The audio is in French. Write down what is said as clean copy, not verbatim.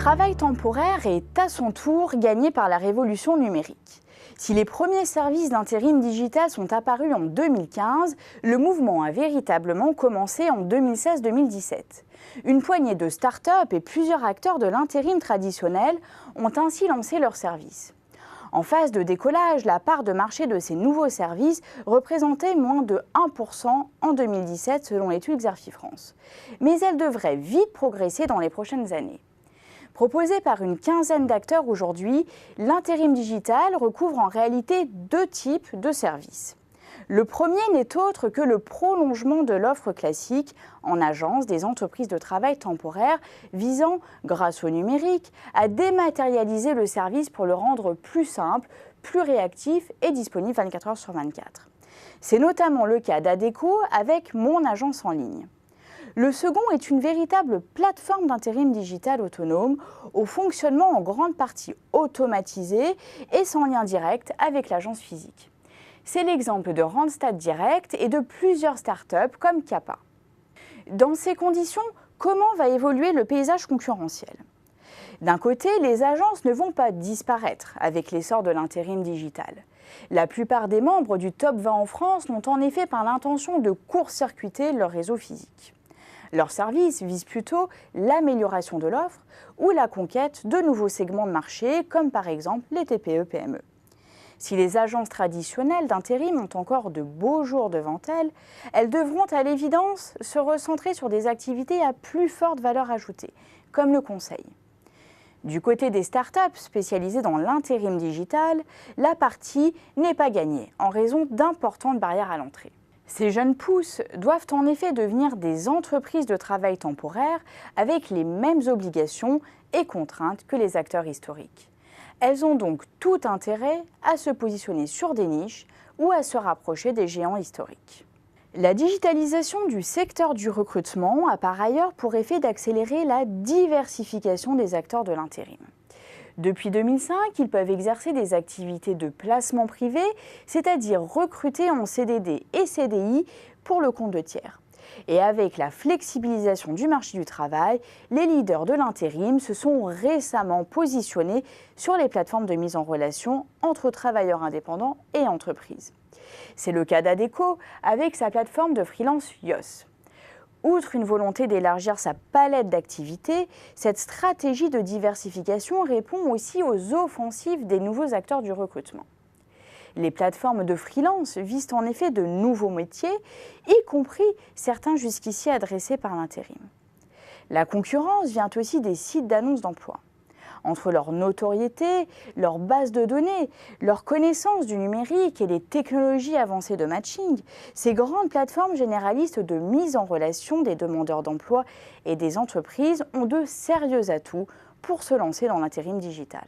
travail temporaire est à son tour gagné par la révolution numérique. Si les premiers services d'intérim digital sont apparus en 2015, le mouvement a véritablement commencé en 2016-2017. Une poignée de start-up et plusieurs acteurs de l'intérim traditionnel ont ainsi lancé leurs services. En phase de décollage, la part de marché de ces nouveaux services représentait moins de 1% en 2017 selon l'étude Xerfi-France. Mais elle devrait vite progresser dans les prochaines années. Proposé par une quinzaine d'acteurs aujourd'hui, l'intérim digital recouvre en réalité deux types de services. Le premier n'est autre que le prolongement de l'offre classique en agence des entreprises de travail temporaire visant, grâce au numérique, à dématérialiser le service pour le rendre plus simple, plus réactif et disponible 24 heures sur 24. C'est notamment le cas d'Adecco avec Mon Agence en ligne. Le second est une véritable plateforme d'intérim digital autonome au fonctionnement en grande partie automatisé et sans lien direct avec l'agence physique. C'est l'exemple de Randstad Direct et de plusieurs startups comme Kappa. Dans ces conditions, comment va évoluer le paysage concurrentiel ? D'un côté, les agences ne vont pas disparaître avec l'essor de l'intérim digital. La plupart des membres du top 20 en France n'ont en effet pas l'intention de court-circuiter leur réseau physique. Leurs services visent plutôt l'amélioration de l'offre ou la conquête de nouveaux segments de marché, comme par exemple les TPE-PME. Si les agences traditionnelles d'intérim ont encore de beaux jours devant elles, elles devront à l'évidence se recentrer sur des activités à plus forte valeur ajoutée, comme le conseil. Du côté des startups spécialisées dans l'intérim digital, la partie n'est pas gagnée en raison d'importantes barrières à l'entrée. Ces jeunes pousses doivent en effet devenir des entreprises de travail temporaire avec les mêmes obligations et contraintes que les acteurs historiques. Elles ont donc tout intérêt à se positionner sur des niches ou à se rapprocher des géants historiques. La digitalisation du secteur du recrutement a par ailleurs pour effet d'accélérer la diversification des acteurs de l'intérim. Depuis 2005, ils peuvent exercer des activités de placement privé, c'est-à-dire recruter en CDD et CDI pour le compte de tiers. Et avec la flexibilisation du marché du travail, les leaders de l'intérim se sont récemment positionnés sur les plateformes de mise en relation entre travailleurs indépendants et entreprises. C'est le cas d'Adecco avec sa plateforme de freelance YOS. Outre une volonté d'élargir sa palette d'activités, cette stratégie de diversification répond aussi aux offensives des nouveaux acteurs du recrutement. Les plateformes de freelance visent en effet de nouveaux métiers, y compris certains jusqu'ici adressés par l'intérim. La concurrence vient aussi des sites d'annonces d'emploi. Entre leur notoriété, leur base de données, leur connaissance du numérique et les technologies avancées de matching, ces grandes plateformes généralistes de mise en relation des demandeurs d'emploi et des entreprises ont de sérieux atouts pour se lancer dans l'intérim digital.